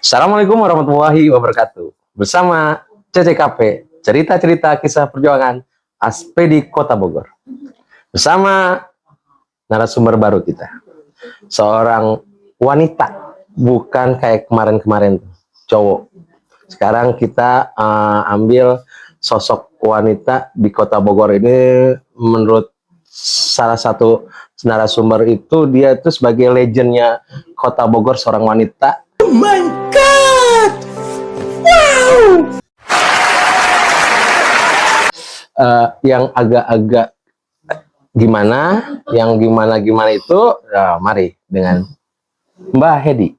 Assalamualaikum warahmatullahi wabarakatuh. Bersama CCKP, cerita-cerita kisah perjuangan Aspedi Kota Bogor. Bersama narasumber baru kita, seorang wanita, bukan kayak kemarin-kemarin cowok. Sekarang kita ambil sosok wanita di Kota Bogor ini. Menurut salah satu narasumber itu, dia itu sebagai legendnya Kota Bogor, seorang wanita. Oh my God! Wow! Yang agak-agak gimana, yang gimana itu, mari dengan Mbak Hedi.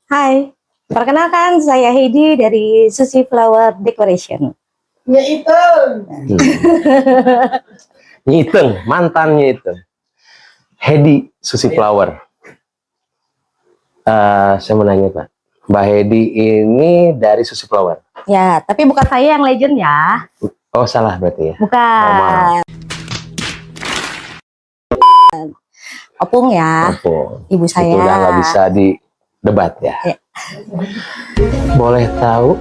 Hai, perkenalkan saya Heidi dari Susi Flower Decoration. Ya itu. Nyiteng, mantannya itu Hedi Susi Flower. Saya mau nanya Pak, Mbak Hedi ini dari Susi Flower? Ya, tapi bukan saya yang legend ya. Oh salah berarti ya? Bukan. Opung ya, Opung. ibu saya. Itu udah nggak bisa didebat ya. Ya. Boleh tahu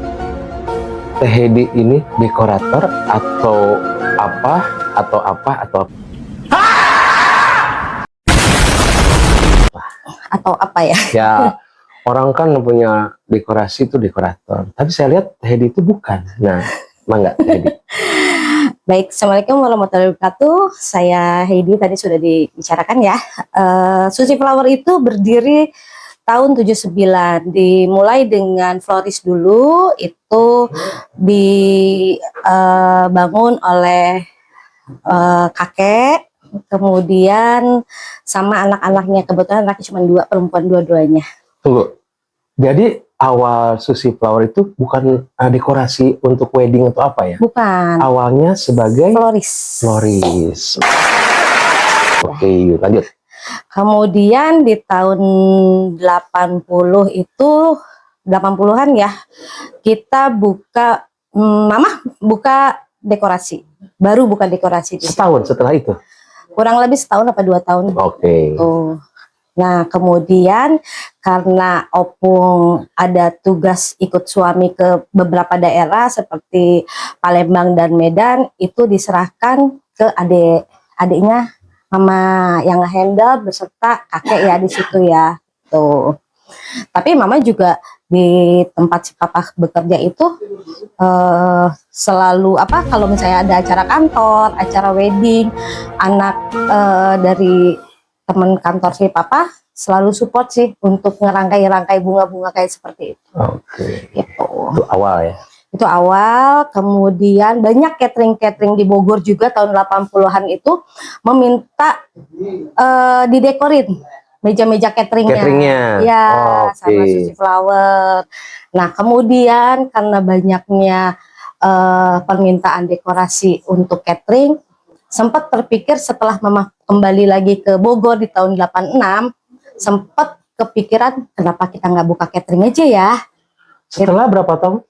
Teh Hedi ini dekorator atau apa? Atau apa ya? Ya, orang kan punya dekorasi itu dekorator. Tapi saya lihat Teh Hedi itu bukan. Nah, emang nggak Teh Hedi? Baik, Assalamualaikum warahmatullahi wabarakatuh. Saya Heidi, tadi sudah dibicarakan ya. Susi Flower itu berdiri tahun 79. Dimulai dengan floris dulu, itu dibangun oleh kakek, kemudian sama anak-anaknya. Kebetulan anaknya cuma 2, perempuan dua-duanya. Tunggu. Jadi awal Susi Flower itu bukan dekorasi untuk wedding atau apa ya? Bukan. Awalnya sebagai Floris. Oke, lanjut. Kemudian di tahun 80 itu, 80-an ya, kita buka, Mama buka dekorasi. Baru buka dekorasi. Setahun setelah itu? Kurang lebih setahun apa 2 tahun. Oke. Oh. Nah, kemudian karena Opung ada tugas ikut suami ke beberapa daerah seperti Palembang dan Medan, itu diserahkan ke adiknya Mama yang nge-handle beserta kakek ya di situ ya. Tuh. Tapi Mama juga di tempat si Papa bekerja itu selalu kalau misalnya ada acara kantor, acara wedding, anak dari teman kantor si Papa selalu support sih untuk ngerangkai bunga-bunga kayak seperti itu. Oke. Gitu. Itu awal ya? Itu awal, kemudian banyak catering-catering di Bogor juga tahun 80-an itu meminta didekorin meja-meja cateringnya. Ya, sama Susi Flower. Nah, kemudian karena banyaknya permintaan dekorasi untuk catering, sempat terpikir setelah Mama kembali lagi ke Bogor di tahun 86, sempat kepikiran kenapa kita nggak buka catering aja ya. Setelah berapa tahun?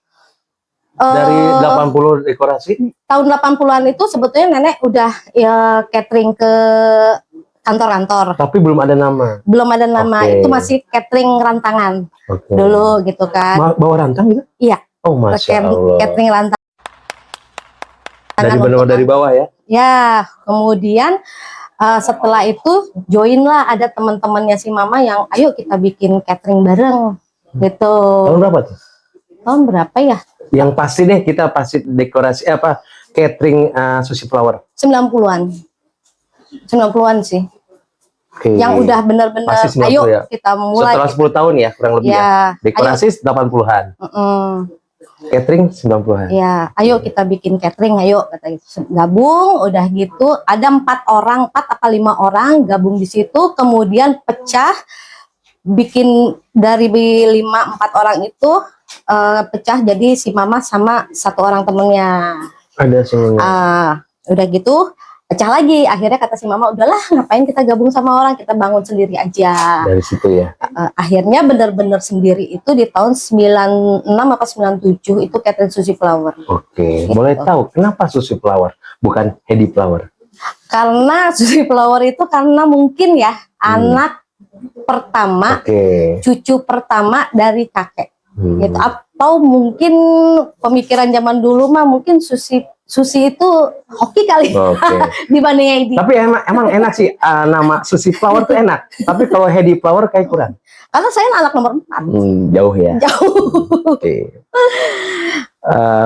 Dari 80 dekorasi? Tahun 80-an itu sebetulnya nenek udah catering ke kantor-kantor. Tapi belum ada nama? Belum ada nama, itu masih catering rantangan dulu gitu kan. Bawa rantang gitu? Iya. Oh Masya Allah. Catering rantangan. Dari bawah ya? Ya, kemudian setelah itu joinlah ada teman-temannya si Mama yang ayo kita bikin catering bareng gitu. Tahun berapa tuh? Tahun berapa ya? Yang pasti deh, kita pasti dekorasi catering Susi Flower. 90-an. 90-an sih. Okay. Yang udah benar-benar ayo ya? Kita mulai. Setelah 10 tahun ya kurang lebih ya. Dekorasi 80-an. Catering 90-an. Ya, ayo kita bikin catering, ayo kata gitu. Gabung, udah gitu ada 4 apa 5 orang gabung di situ, kemudian pecah, bikin dari 4 orang itu pecah jadi si Mama sama 1 orang temennya. Ada semuanya. Udah gitu pecah lagi, akhirnya kata si Mama udahlah ngapain kita gabung sama orang, kita bangun sendiri aja. Dari situ ya. Akhirnya benar-benar sendiri itu di tahun 96 apa 97 itu catering Susi Flower. Oke. Boleh tahu kenapa Susi Flower bukan Hedi Flower? Karena Susi Flower itu karena mungkin ya anak pertama, cucu pertama dari kakek. Gitu. Atau mungkin pemikiran zaman dulu mah mungkin Susi itu hoki kali Oke. dibanding Heidi. Tapi emang enak sih, nama Susi Flower tuh enak. Tapi kalau Heidi Flower kayak kurang. Karena saya anak nomor 4. Jauh ya. Jauh. Oke.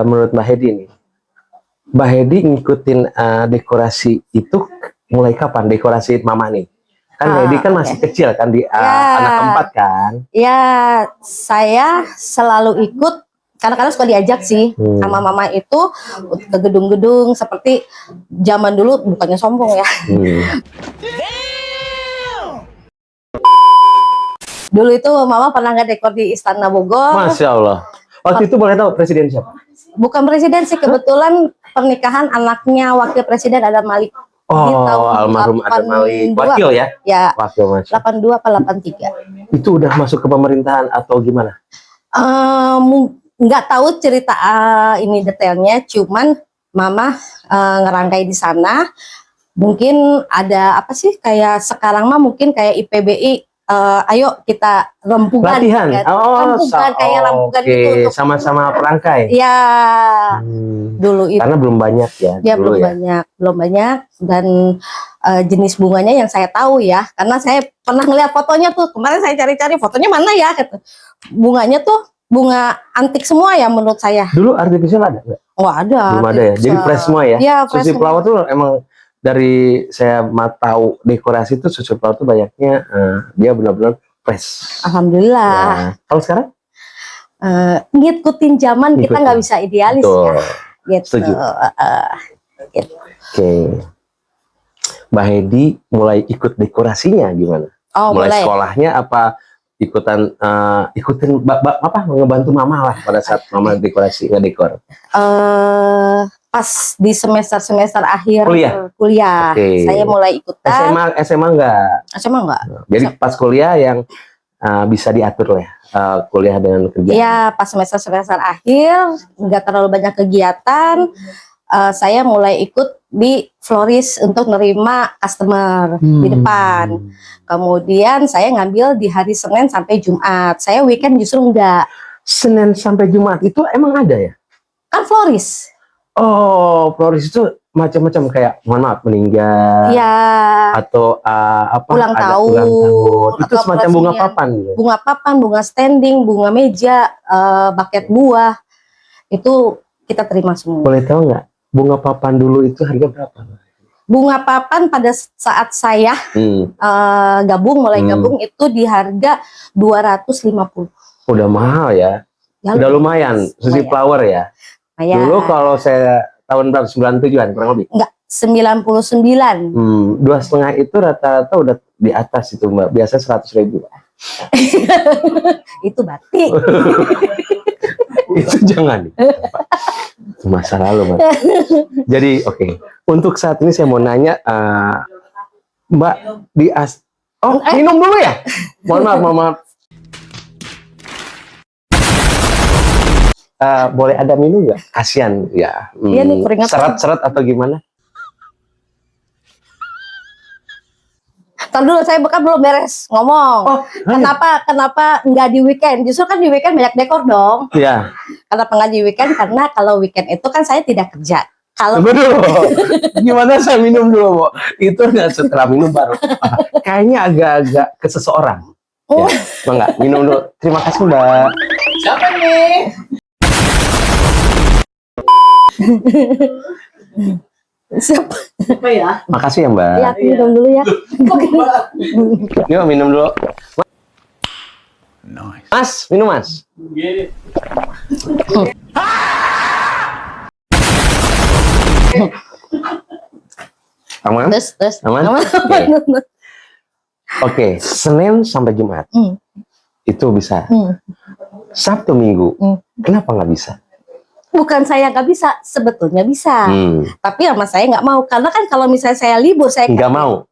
Menurut Mbak Heidi nih, Mbak Heidi ngikutin dekorasi itu mulai kapan? Dekorasi mama nih? Kan Heidi kan masih kecil kan, anak keempat kan? Ya, saya selalu ikut. Kadang-kadang suka diajak sih sama mama itu ke gedung-gedung seperti zaman dulu, bukannya sombong ya. Dulu itu mama pernah ngedekor di Istana Bogor. Masya Allah. Waktu itu boleh tahu presiden siapa? Bukan presiden sih, kebetulan pernikahan anaknya wakil presiden Adam Malik. Di Oh, tahun almarhum Adam Malik. 82. Wakil ya? Ya, Wakil, Masya. 82 apa 83. Itu udah masuk ke pemerintahan atau gimana? Nggak tahu cerita ini detailnya, cuman mama ngerangkai di sana. Mungkin ada apa sih, kayak sekarang mah mungkin kayak IPBI, ayo kita rempukan. Latihan? Ya, Oh, rempukan kayak rempukan oke. gitu untuk Sama-sama perangkai? ya. Dulu itu Karena belum banyak ya? dia dulu belum banyak dan jenis bunganya yang saya tahu ya, karena saya pernah ngeliat fotonya tuh, kemarin saya cari-cari fotonya mana ya, gitu. Bunganya tuh bunga antik semua ya menurut saya. Dulu artifisial ada nggak? Oh ada. Belum ada ya? Jadi fresh semua ya? Ya, fresh Susi semua. Flower tuh emang dari saya tahu dekorasi tuh Susi Flower tuh banyaknya dia benar-benar fresh. Alhamdulillah. Nah, kalau sekarang? Ngikutin zaman kita Ngikutin. nggak bisa idealis Tuh, ya. Gitu. setuju. Gitu. Oke. Mbak Heidi mulai ikut dekorasinya gimana? Oh mulai mulai. sekolahnya apa ikutin apa ngebantu mama lah pada saat mama dekorasi ngedekor? Pas di semester akhir kuliah, Oke. saya mulai ikutan. SMA enggak? SMA enggak? Jadi pas kuliah yang bisa diatur lah ya, kuliah dengan kerjaan. Iya, pas semester akhir nggak terlalu banyak kegiatan. Saya mulai ikut di florist untuk nerima customer di depan. Kemudian saya ngambil di hari Senin sampai Jumat. Saya weekend justru enggak. Senin sampai Jumat itu emang ada ya? Kan florist. Oh, florist itu macam-macam, kayak mohon maaf meninggal. Iya. Atau apa? Ulang ada tahun. ulang tahun. Itu atau semacam bunga peresmian. papan gitu. Bunga papan, bunga standing, bunga meja, buket buah. Itu kita terima semua. Boleh tahu nggak bunga papan dulu itu harga berapa? Bunga papan pada saat saya mulai gabung itu di harga 250. Udah mahal ya. Ya, Udah lumayan. Susi Flower ya. lumayan. Dulu kalau saya tahun berapa, 97-an kurang lebih. Enggak, 99. 2,5 itu rata-rata udah di atas itu Mbak. Biasa 100.000. Itu batik. Itu jangan. Itu masa lalu Mbak. Jadi oke. Untuk saat ini saya mau nanya, Mbak minum dulu ya. Mohon maaf. Boleh ada minum nggak? Kasian ya. Iya nih, peringatan. Serat-serat atau gimana? Ntar dulu, saya kan belum beres ngomong. Oh, Kenapa nggak di weekend? Justru kan di weekend banyak dekor dong. Iya. Kenapa nggak di weekend? Karena kalau weekend itu kan saya tidak kerja. Kalau Tunggu dulu. Gimana saya minum dulu, Bu? Itu nggak setelah minum baru. Kayaknya agak-agak ke seseorang. Ya, enggak, minum dulu. Terima kasih, Mbak. Siapa nih? siapa? Apa ya? Makasih ya, Mbak. Ya, aku minum dulu ya. Yuk, minum dulu. Mas, minum Mas. Aman? Terus. Aman? Oke, Senin sampai Jumat. Itu bisa. Sabtu Minggu, kenapa nggak bisa? Bukan saya nggak bisa, sebetulnya bisa. Tapi sama saya nggak mau, karena kan kalau misalnya saya libur, saya Nggak mau?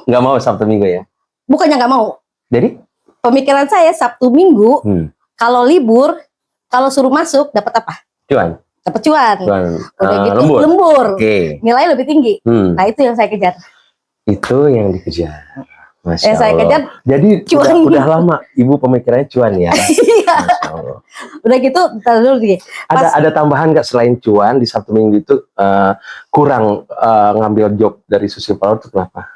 Nggak mau Sabtu Minggu ya? bukannya nggak mau. Jadi? Pemikiran saya Sabtu Minggu, kalau libur, kalau suruh masuk dapat apa? Cuan. Dapat cuan. Udah gitu Lembur. lembur. Oke. Nilai lebih tinggi. Nah, itu yang saya kejar. Itu yang dikejar. Masya saya Allah. kejar Jadi cuan. udah lama ibu pemikirannya cuan ya. Iya. Masya Allah. Udah gitu, ntar dulu nih. Pas- Ada tambahan nggak selain cuan di Sabtu Minggu itu kurang ngambil job dari Susi Flower itu kenapa?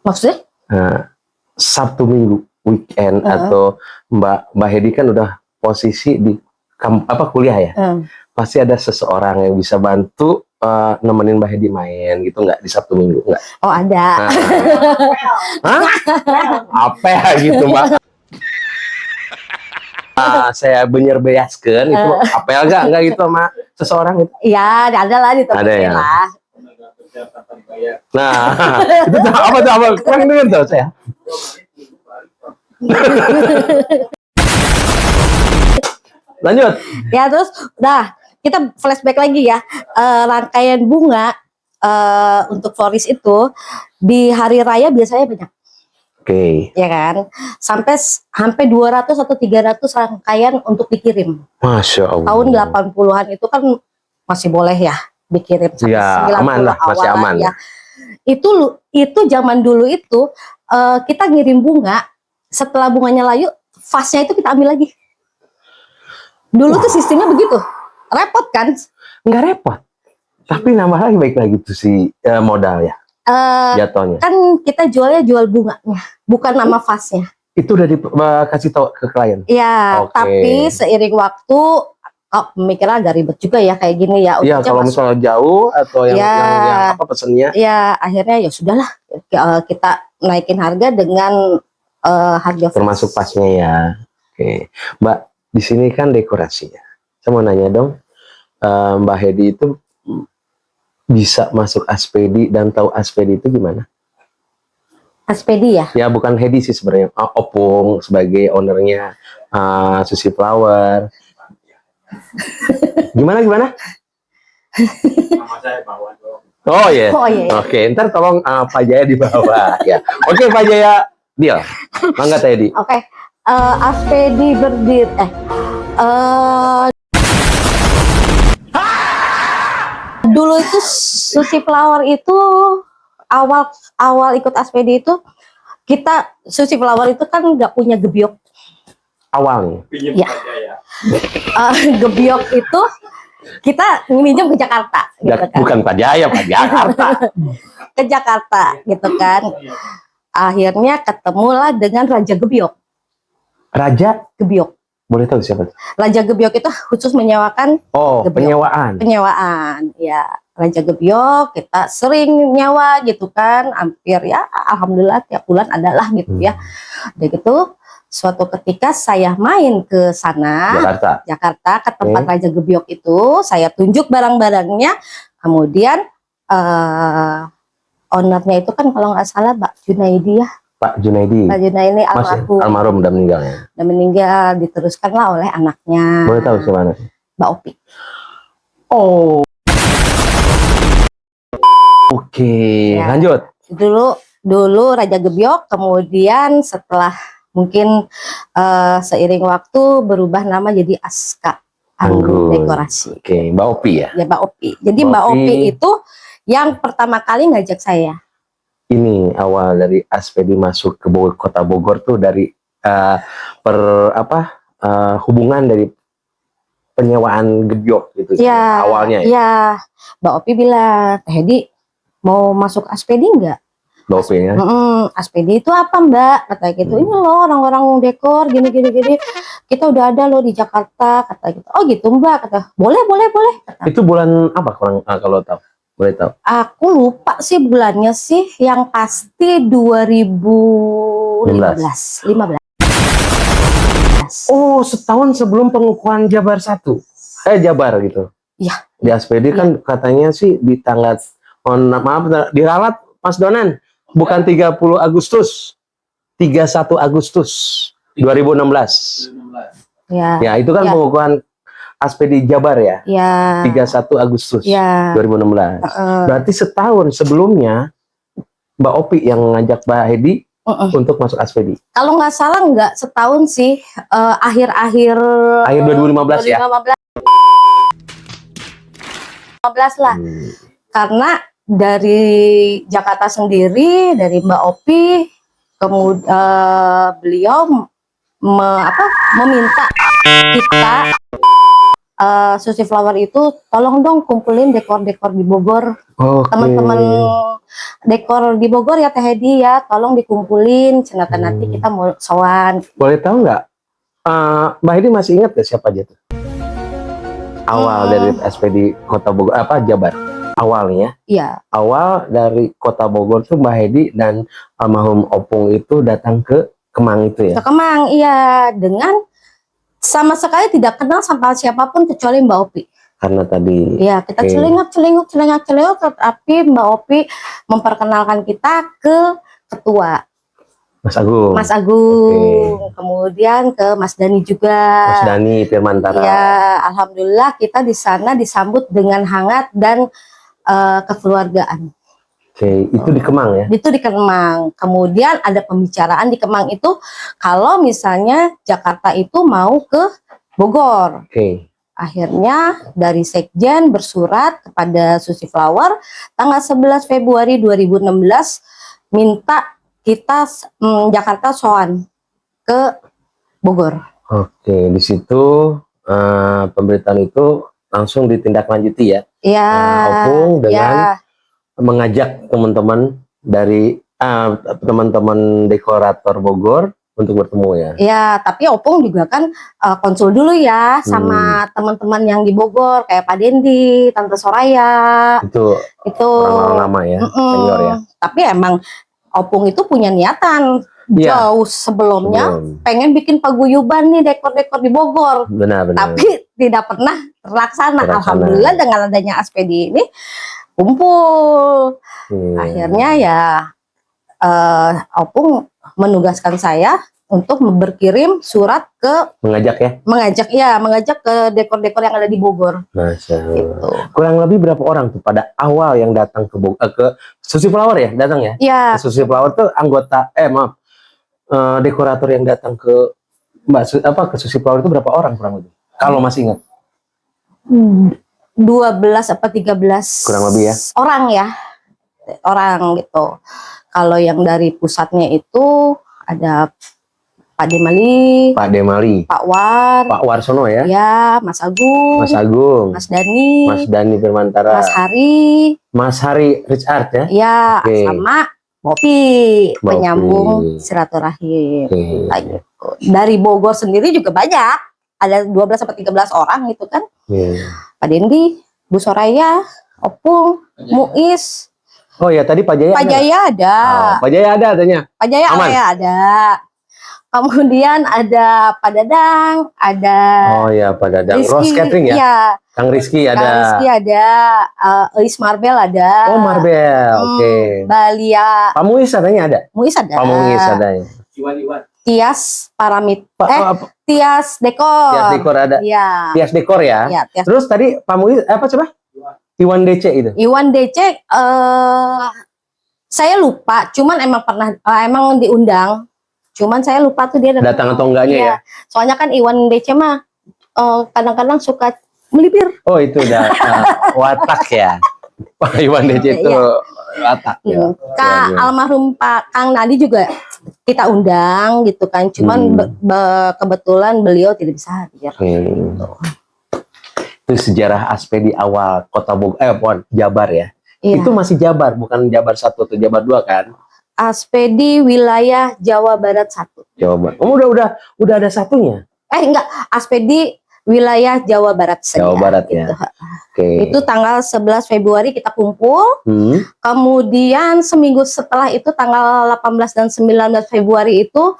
Maksudnya? Sabtu Minggu weekend atau Mbak Hedi kan udah posisi di kuliah ya. Pasti ada seseorang yang bisa bantu nemenin Mbak Hedi main gitu nggak di Sabtu Minggu nggak? Oh ada. Hah? Apa ya gitu Mbak? Saya benyerbeaskan itu apel nggak gitu sama seseorang itu? Iya, ada lah di Ada ya? lah. Nah, itu apa tuh apa? Kurang dengar tuh saya. Lanjut. Ya terus, udah kita flashback lagi ya. Rangkaian bunga untuk florist itu di hari raya biasanya banyak. Oke. Ya kan, sampai 200 atau 300 rangkaian untuk dikirim. Masya Allah. Tahun 80-an itu kan masih boleh ya dikirim sampai Ya, 90 aman lah, masih awalan aman. ya. Itu zaman dulu itu kita ngirim bunga, setelah bunganya layu, vasnya itu kita ambil lagi. Dulu tuh sistemnya begitu. Repot kan? Nggak repot. Tapi nambah lagi baik lagi tuh si modal ya. Jatuhnya. Kan kita jual bunganya, bukan nama vasnya. Itu udah dikasih tahu ke klien. Ya, Oke. tapi seiring waktu pemikiran agak ribet juga ya kayak gini ya. Iya, Ujungnya kalau masuk- misalnya jauh atau yang, Ya. yang apa pesennya. Ya akhirnya ya sudahlah, kita naikin harga dengan harga Termasuk flash. pasnya ya. Oke. Mbak, di sini kan dekorasinya. Saya mau nanya dong, Mbak Hedi itu bisa masuk Aspedi dan tahu Aspedi itu gimana? Aspedi ya. Ya bukan Hedi sih sebenarnya, Opung sebagai ownernya Susi Flower. Gimana? Nama saya bawa dong. Oh iya. Oh iya. Oke, ntar tolong Pak Jaya di bawah ya. Oke Pak Jaya, deal. Mangga Teddy. Oke. Aspedi berdiri. Dulu itu Susi Flower itu awal ikut Aspedi itu kita Susi Flower itu kan nggak punya gebyok. Awalnya. Pinjam Ya. saja ya. Gebyok itu kita minjem ke Jakarta, gitu kan. Bukan Pak Jaya, Pak Jakarta. Ke Jakarta, gitu kan. Akhirnya ketemulah dengan Raja Gebyok. Raja, Gebyok. boleh tahu siapa? Raja Gebyok itu khusus menyewakan Oh, Gebyok. penyewaan. Ya, Raja Gebyok kita sering nyawa gitu kan, hampir ya alhamdulillah tiap bulan adalah gitu ya. Udah gitu suatu ketika saya main ke sana Jakarta ke tempat Raja Gebyok itu, saya tunjuk barang-barangnya, kemudian ownernya itu kan kalau nggak salah Pak Junaidi ya. Pak Junaidi. Pak Junaidi Almarhum udah meninggal ya. Udah meninggal, diteruskanlah oleh anaknya. Boleh tahu siapa? Mbak Opi. Oh. Oke, Ya. lanjut. Dulu Raja Gebyok, kemudian setelah mungkin seiring waktu berubah nama jadi Aska Anggun Dekorasi. Oke, Mbak Opi ya. Ya Mbak Opi. Jadi Mbak Opi itu yang pertama kali ngajak saya. Ini awal dari Aspedi masuk ke kota Bogor tuh dari hubungan dari penyewaan gebyok gitu. Ya, awalnya ya. Ya, Mbak Opi bilang, Teh Hedi mau masuk Aspedi enggak? Mbak Opi ya. Aspedi itu apa Mbak? Kata gitu. Ini loh orang-orang dekor gini. Kita udah ada loh di Jakarta. Kata gitu. Oh gitu Mbak. Kata boleh. Kata. Itu bulan apa kalau tahu? Boleh tahu? Aku lupa sih bulannya sih. Yang pasti 2015. Oh, setahun sebelum pengukuhan Jabar 1. Jabar gitu. Iya. Di Aspedi kan katanya sih di tanggal diralat Mas Donan. Bukan 30 Agustus. 31 Agustus 2016. Ya. Ya, itu kan pengukuhan Aspedi Jabar ya. Ya. 31 Agustus Ya. 2016. Berarti setahun sebelumnya Mbak Opi yang ngajak Mbak Hedi untuk masuk Aspedi. Kalau nggak salah nggak setahun sih, akhir 2015 ya. 2015 lah. Karena dari Jakarta sendiri, dari Mbak Opi kemudian beliau meminta kita Susi Flower itu tolong dong kumpulin dekor-dekor di Bogor. Oke. Teman-teman dekor di Bogor ya Teh Hedi ya, tolong dikumpulin. Cenata nanti kita mau sowan. Boleh tahu nggak, Mbak Hedi masih ingat ya siapa aja tuh? Awal dari SPD Kota Bogor, Jabar. Awalnya, Iya. awal dari Kota Bogor tuh Mbak Hedi dan almarhum Opung itu datang ke Kemang itu ya? Ke Kemang, iya, dengan sama sekali tidak kenal sama siapapun kecuali Mbak Opi. Karena tadi. Iya, kita Oke. celingak, tapi Mbak Opi memperkenalkan kita ke ketua Mas Agung. Mas Agung, kemudian ke Mas Dani juga. Mas Dani Firmantara. Ya, alhamdulillah kita di sana disambut dengan hangat dan kekeluargaan. Oke, itu di Kemang ya? Itu di Kemang. Kemudian ada pembicaraan di Kemang itu kalau misalnya Jakarta itu mau ke Bogor. Oke. Akhirnya dari Sekjen bersurat kepada Susi Flower tanggal 11 Februari 2016 minta kita Jakarta soan ke Bogor. Oke, di situ pemberitaan itu langsung ditindaklanjuti ya? Ya, Opung dengan ya. mengajak teman-teman dari teman-teman dekorator Bogor untuk bertemu ya. Ya, tapi Opung juga kan konsul dulu ya sama teman-teman yang di Bogor kayak Pak Dendi, Tante Soraya. Itu orang-orang lama ya, senior ya. Tapi emang Opung itu punya niatan Iya. jauh sebelumnya pengen bikin paguyuban nih dekor-dekor di Bogor. Benar-benar. Tapi tidak pernah terlaksana. Alhamdulillah dengan adanya SPD ini kumpul. Akhirnya ya Opung menugaskan saya untuk berkirim surat ke mengajak ke dekor-dekor yang ada di Bogor. Masya Allah. Gitu. Kurang lebih berapa orang tuh pada awal yang datang ke ke Susi Flower ya datang ya? Ya. Susi Flower tuh anggota dekorator yang datang ke ke Susi Flower itu berapa orang kurang lebih? Kalau masih ingat? 12 apa 13 kurang lebih ya orang gitu. Kalau yang dari pusatnya itu ada Pak Demali, Pak Warsono ya, Mas Agung, Mas Dani Firmantara, Mas Hari Richard ya, sama Bopi, penyambung silaturahim. Dari Bogor sendiri juga banyak, ada 12 sampai 13 orang gitu kan. Pak Dendi, Bu Soraya, Opung, Muiz. Oh ya, tadi Pak Jaya ada. Pak Jaya ada adanya. Pak Jaya ada. Kemudian ada Pak Dadang, ada. Oh ya, Pak Dadang. Rizky, Rose Catering ya? Iya. Kang Rizky ada. Kang Rizky ada. Eis Marbel ada. Oh, Marbel. Oke. Balia. Pak Muiz adanya ada? Muiz ada. Pak Muiz adanya. Iwan. Tias Paramit. Tias Dekor. Tias Dekor ada. Iya. Tias Dekor ya. Iya, Terus tadi Pak Muiz apa coba? Iwan DC itu. Iwan DC saya lupa, cuman emang diundang. Cuman saya lupa tuh dia datang atau enggaknya ya. Soalnya kan Iwan DC mah kadang-kadang suka melipir. Oh, itu udah watak ya. Pak Iwan DC itu watak ya. Kak almarhum Pak Kang Nadi juga kita undang gitu kan. Cuman kebetulan beliau tidak bisa hadir. Itu sejarah SPD awal Kota Bogor, Jabar ya. Iya. Itu masih Jabar, bukan Jabar 1 atau Jabar 2 kan? SPD wilayah Jawa Barat 1. Jawa Barat. Oh, udah ada satunya. Enggak, SPD wilayah Jawa Barat saja. Jawa Barat gitu. Ya. Oke. Itu tanggal 11 Februari kita kumpul. Kemudian seminggu setelah itu tanggal 18 dan 19 Februari itu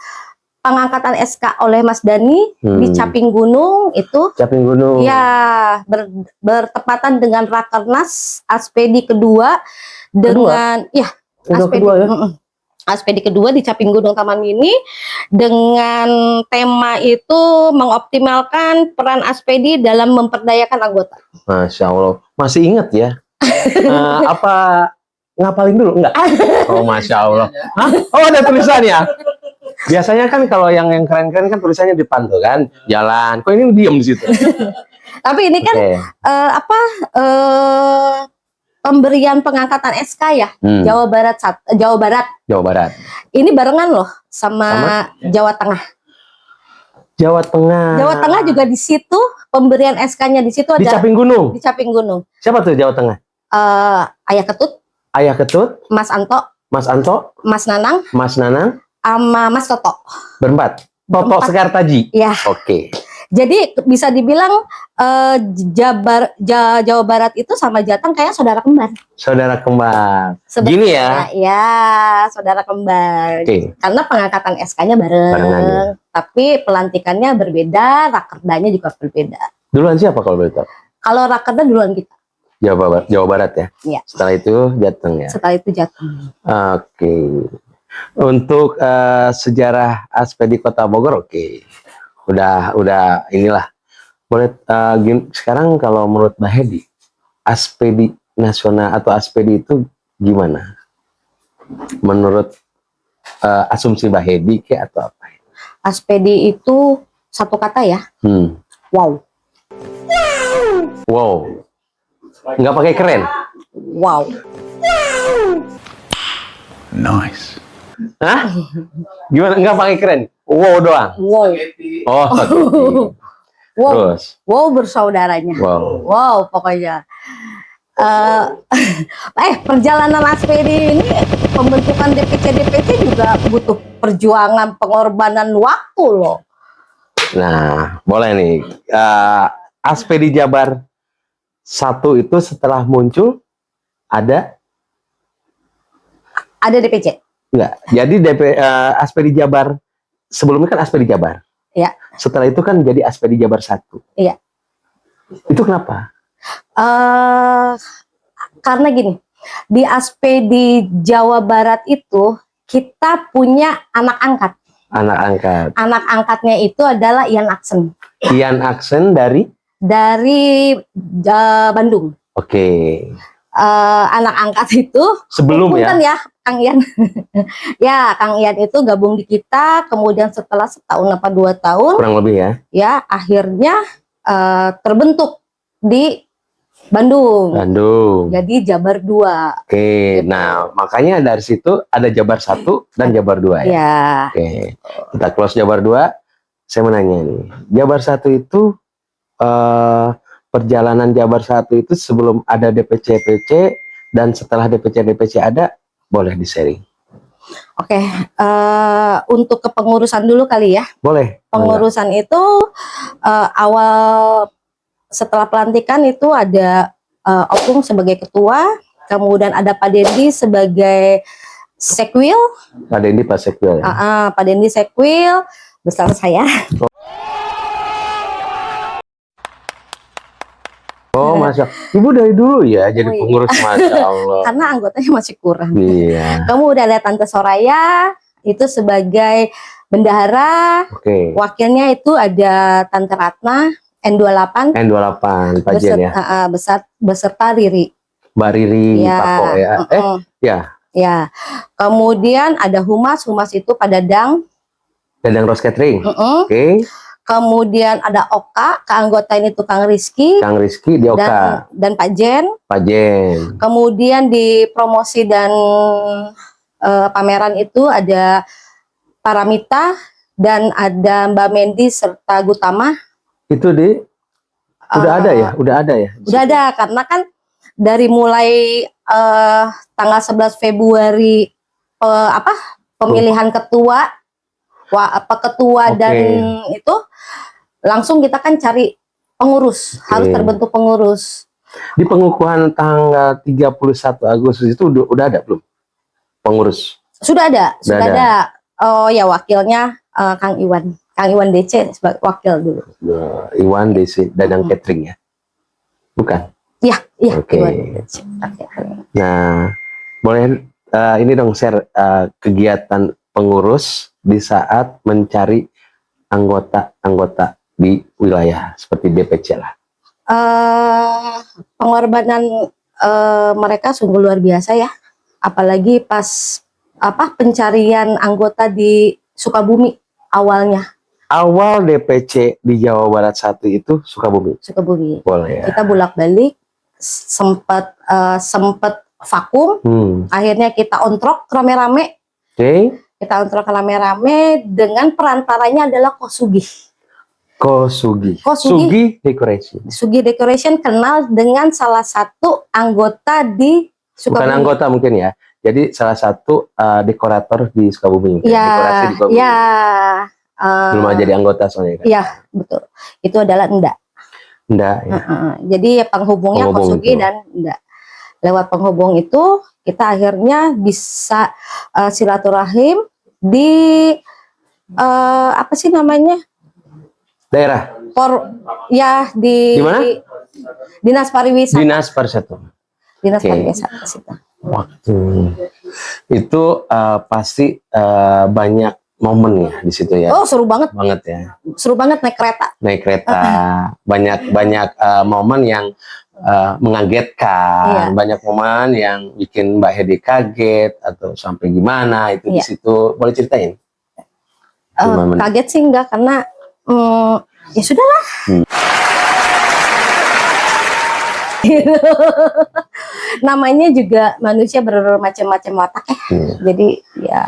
pengangkatan SK oleh Mas Dani di Caping Gunung itu. Caping Gunung. Ya, bertepatan dengan Rakernas SPD kedua dengan SPD kedua di Caping Gunung Taman Mini dengan tema itu mengoptimalkan peran SPD dalam memperdayakan anggota. Masya Allah, masih ingat ya? Apa ngapalin dulu enggak? Oh, Masya Allah. Hah? Oh, ada tulisannya. Biasanya kan kalau yang keren-keren kan tulisannya di depan tuh kan, jalan. Kok ini diem di situ? Tapi ini kan pemberian pengangkatan SK ya, Jawa Barat Jawa Barat. Jawa Barat. Ini barengan loh sama Jawa Tengah. Jawa Tengah. Jawa Tengah juga di situ pemberian SK-nya di situ ada Di Caping Gunung. di Caping Gunung. Siapa tuh Jawa Tengah? Ayah Ketut, Ayah Ketut, Mas Anto, Mas Anto, Mas Nanang, Mas Nanang, sama Mas Toto. berempat. Toto Berempat. Sekartaji. Ya. Oke. Jadi bisa dibilang Jawa Barat itu sama Jateng kayak saudara kembar. Saudara kembar. Sebenarnya, Gini ya. Ya, saudara kembar. Oke. Karena pengangkatan SK-nya bareng, Barengan ya. tapi pelantikannya berbeda, rakerdanya juga berbeda. Duluan siapa kalau boleh tahu? Kalau rakerda duluan kita, Jawa Barat ya. Iya. Setelah itu Jateng ya. setelah itu Jateng. Oke. Untuk sejarah Aspedi Kota Bogor, oke. Udah inilah. Boleh sekarang kalau menurut Mbak Hedi, Aspedi Nasional atau Aspedi itu gimana? Menurut asumsi Mbak Hedi kayak atau apa? Aspedi itu satu kata ya, wow. Wow. Nggak pakai keren? Wow. Nice. Hah? Gimana? Nggak pakai keren? Wow doang? Wow. Oh, Wow. terus? Wow bersaudaranya. Wow. Wow, pokoknya. Perjalanan Aspedi ini pembentukan DPC juga butuh perjuangan, pengorbanan waktu loh. Nah, boleh nih. Aspedi Jabar 1 itu setelah muncul ada DPC. enggak? Jadi Aspedi Jabar sebelumnya kan Aspedi Jabar. Ya. Setelah itu kan jadi Aspedi Jabar 1. Iya. Itu kenapa? Karena gini, di Aspedi Jawa Barat itu kita punya anak angkat. Anak angkat. Anak angkatnya itu adalah Ian Aksen Ian Aksen dari Bandung. Oke. Anak angkat itu Sebelum ya. punten ya Kang Ian. Ya, Kang Ian itu gabung di kita, kemudian setelah setahun apa 2 tahun, Kurang lebih ya. ya akhirnya terbentuk di Bandung. Jadi Jabar 2. Oke. Nah, makanya dari situ ada Jabar 1 dan Jabar 2 ya. Ya. Oke. Kita close Jabar 2. Saya menanya nih. Jabar 1 itu perjalanan Jabar 1 itu sebelum ada DPC-PC dan setelah DPC-DPC ada, boleh di-sharing. Oke, untuk kepengurusan dulu kali ya. Boleh. Pengurusan itu awal setelah pelantikan itu ada Opung sebagai ketua, kemudian ada Pak Dendi sebagai sekwil. Pak Dendi Pak Sekwil ya. Pak Dendi sekwil bersama saya. Oh, Masya Allah. Ibu dari dulu ya jadi Oh, iya. pengurus, Masya Allah. Karena anggotanya masih kurang. Iya. Kemudian ada Tante Soraya itu sebagai bendahara. Oke. Wakilnya itu ada Tante Ratna N28 N28 Pak Jen ya. beserta Riri. Mbak Riri Tako ya. Ya. Ya. Kemudian ada Humas itu Pak Dadang. Dadang Rose Catering. Oke. Kemudian ada Oka, keanggotaan itu Kang Rizky. Kang Rizky di Oka. Dan Pak Jen. Pak Jen. Kemudian di promosi dan pameran itu ada Paramita dan ada Mbak Mendi serta Gutama. Itu udah ada ya? Udah ada ya? Udah ada, karena kan dari mulai tanggal 11 Februari pemilihan ketua, dan itu langsung kita kan cari pengurus, harus terbentuk pengurus. Di pengukuhan tanggal 31 Agustus itu udah ada belum pengurus? Sudah ada. Oh ya, wakilnya Kang Iwan DC sebagai wakil dulu. Iwan DC Dadang Catering ya? Bukan? Iya. Oke. Nah, boleh ini dong share kegiatan pengurus di saat mencari anggota-anggota di wilayah seperti DPC lah. Pengorbanan mereka sungguh luar biasa ya, apalagi pas pencarian anggota di Sukabumi awalnya. Awal DPC di Jawa Barat 1 itu Sukabumi. Sukabumi. Boleh ya. Kita bolak-balik sempet vakum. Akhirnya kita ontrok rame-rame. Kita ontrok rame-rame dengan perantaranya adalah Kosugi. Sugi Decoration. Sugi Decoration kenal dengan salah satu anggota di Sukabumi. Bukan anggota mungkin ya. Jadi salah satu dekorator di Sukabumi. Ya, Dekorasi di Sukabumi. ya. Belum aja jadi anggota soalnya kan. Iya, betul. Itu adalah Nda. Nda ya. Jadi penghubungnya Penghubung Kosugi itu. dan Nda. Lewat penghubung itu kita akhirnya bisa silaturahim di apa sih namanya? Daerah. Di mana? Dinas Pariwisata. Dinas Pariwisata. Dinas Oke. Pariwisata situ. Waktu itu pasti banyak momen ya di situ ya. Oh, seru banget. Banget ya. Seru banget naik kereta. Naik kereta, banyak momen yang mengagetkan, Iya. banyak momen yang bikin Mbak Hedi kaget atau sampai gimana itu di Iya. situ. Boleh ceritain? Gimana? Kaget sih enggak karena ya sudahlah. Namanya juga manusia bermacam-macam watak ya. Jadi ya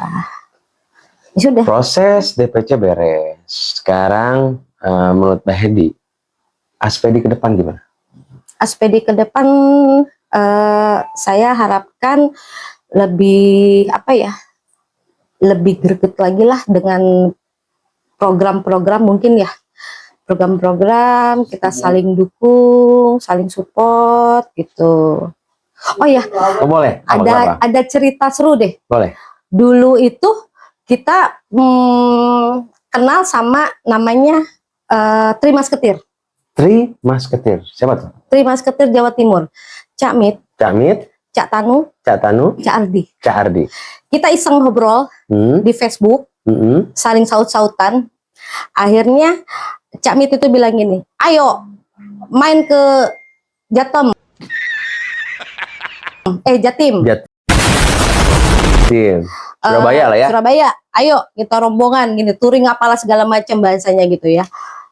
sudah. Proses DPC beres. Sekarang menurut Mbak Hedi, aspedi ke depan gimana? Aspedi ke depan saya harapkan lebih lebih greget lagi lah dengan program-program mungkin ya. Program-program kita saling dukung, saling support gitu. Oh ya, Oh, boleh? Apa? ada cerita seru deh. Boleh. Dulu itu kita kenal sama namanya Tri Masketir. Tri Masketir. Siapa tuh? Tri Masketir Jawa Timur. Cak Mit, Cak Mit, Cak Tanu, Cak Tanu, Cak Ardi. Cak Ardi. Kita iseng ngobrol di Facebook, saling saut-sautan. Akhirnya Cak Mit itu bilang gini, ayo main ke Jatim. Jatim. Surabaya lah ya. Surabaya, ayo kita rombongan gini, touring apalah segala macam bahasanya gitu ya.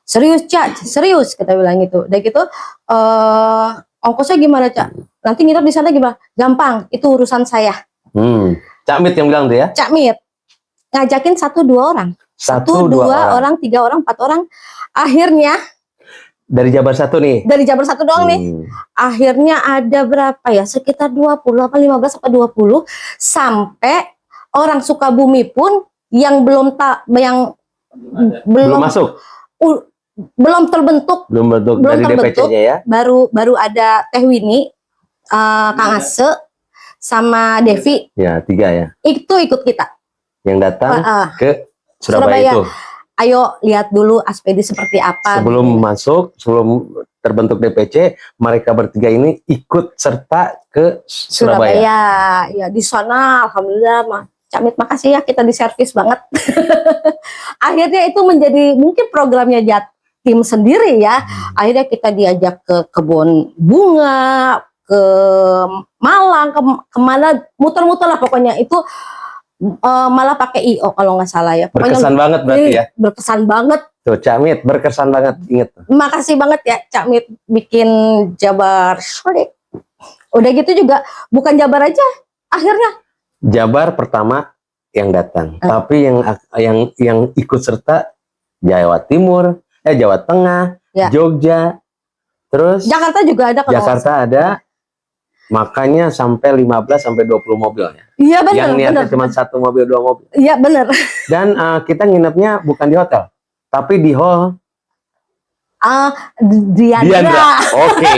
Serius Cak, serius kita bilang gitu. Udah gitu, ongkosnya gimana Cak? Nanti nginep di sana gimana? Gampang, itu urusan saya. Cak Mit yang bilang tuh ya? Cak Mit ngajakin 1-2 orang. 1-2 orang, 3 orang, 4 orang. Akhirnya dari Jabar 1 nih. dari Jabar 1 doang nih. Akhirnya ada berapa ya? Sekitar 20 apa 15 apa 20 sampai orang Sukabumi pun yang belum Belum masuk. Belum terbentuk, Belum bentuk belum dari terbentuk. DPC-nya ya. Baru ada Teh Winnie, Kang Ase sama Devi. Ya, 3 ya. Itu ikut kita. Yang datang ke Surabaya Surabaya. itu. Ayo lihat dulu aspedi seperti apa. Sebelum masuk, sebelum terbentuk DPC, mereka bertiga ini ikut serta ke Surabaya. Ya di sana alhamdulillah Cak Mit makasih ya, kita diservis banget. Akhirnya itu menjadi mungkin programnya Jatim sendiri ya. Akhirnya kita diajak ke kebun bunga, ke Malang, kemana muter-muter lah pokoknya itu. Malah pakai IO kalau nggak salah ya. Pokoknya Berkesan banget berarti ya. Berkesan banget. Tuh Cak Mit berkesan banget, inget. Makasih banget ya Cak Mit bikin Jabar Solik. Udah gitu juga bukan Jabar aja. Akhirnya Jabar pertama yang datang, tapi yang ikut serta Jawa Timur, Jawa Tengah, Ya. Jogja, terus Jakarta juga ada kalau nggak Jakarta salah. ada. Makanya sampai 15 sampai 20 mobil ya. Iya benar. Yang niatnya cuma 1 mobil, 2 mobil. Iya benar. Dan kita nginepnya bukan di hotel, tapi di hall Diandra. Oke.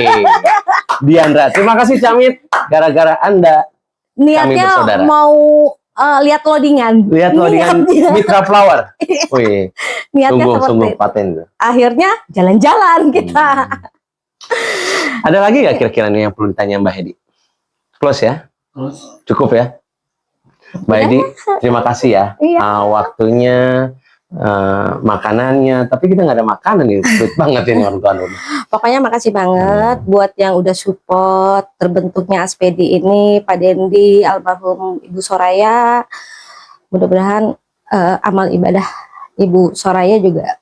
Diandra. Terima kasih Cak Mit. Gara-gara Anda Niatnya bersaudara. mau lihat loadingan. lihat loadingan Niatnya. Mitra Flower. Wih, Niatnya seperti sungguh itu. paten. Akhirnya jalan-jalan kita. Ada lagi nggak kira-kira nih yang perlu ditanya Mbak Hedi? Close ya? Cukup ya? Mbak Hedi, terima kasih ya. Iya. Waktunya, makanannya. Tapi kita nggak ada makanan nih. Sulit banget ini orang tua. Pokoknya makasih banget buat yang udah support terbentuknya Aspedi ini, Pak Dendi, almarhum Ibu Soraya. Mudah-mudahan amal ibadah Ibu Soraya juga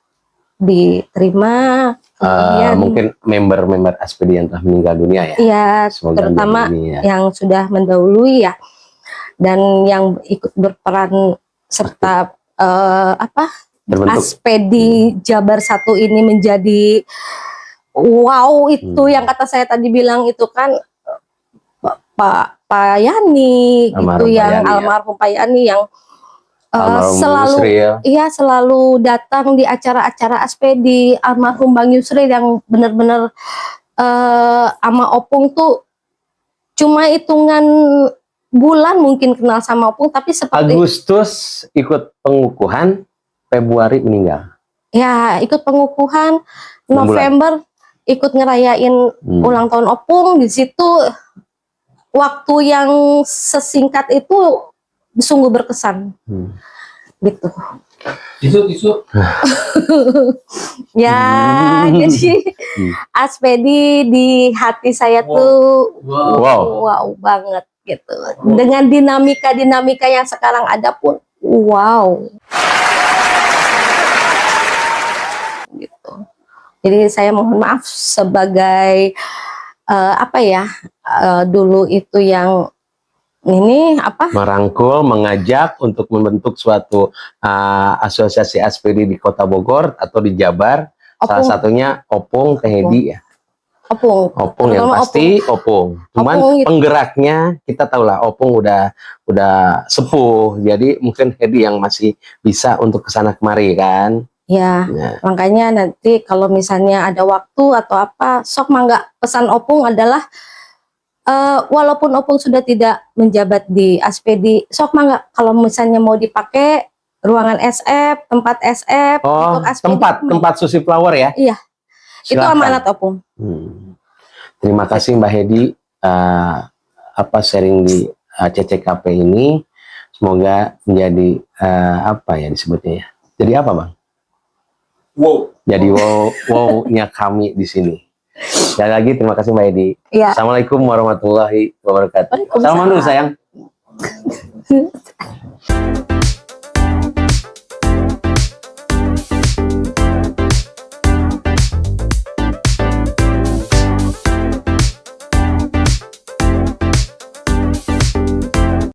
diterima, Kemudian, mungkin member-member SPD yang telah meninggal dunia ya. ya Semoga terutama menjadi ini ya. yang sudah mendahului ya, dan yang ikut berperan serta Terbentuk. Aspedi Jabar 1 ini menjadi wow itu yang kata saya tadi bilang itu kan Pak Yani itu Almarhum Pak yang Yani, ya. almarhum Pak Yani yang Almarhum selalu Yusril. iya selalu datang di acara-acara Aspedi. Almarhum Bang Yusril yang benar-benar sama Opung tuh cuma hitungan bulan mungkin kenal sama Opung, tapi seperti Agustus ikut pengukuhan, Februari meninggal. ya ikut pengukuhan, 6 bulan. November ikut ngerayain ulang tahun Opung. Di situ waktu yang sesingkat itu sungguh berkesan. Gitu. Tisu. Ya, jadi Aspedi di hati saya tuh wow banget gitu. Dengan dinamika yang sekarang ada pun wow. Gitu. Jadi saya mohon maaf sebagai dulu itu yang ini merangkul, mengajak untuk membentuk suatu asosiasi SPD di Kota Bogor atau di Jabar. Salah satunya Opung Teh Hedi ya. Opung yang pasti Opung. Cuman Opung, penggeraknya kita tahu lah Opung udah sepuh. Jadi mungkin Hedi yang masih bisa untuk kesana kemari kan. Ya, makanya nanti kalau misalnya ada waktu atau apa, sok mangga pesan Opung adalah walaupun Opung sudah tidak menjabat di Aspedi, sok mangga kalau misalnya mau dipakai ruangan SF, tempat SF untuk Aspedi. tempat Susi Flower ya. Iya. Silahkan. Itu amanat Opung. Terima kasih Mbak Hedi sharing di CCKP ini. Semoga menjadi disebutnya ya. Jadi apa Bang? Wow. Jadi wow-nya kami di sini. Sekali lagi terima kasih Mbak Hedi. Ya. Assalamualaikum warahmatullahi wabarakatuh. Salam dulu sayang.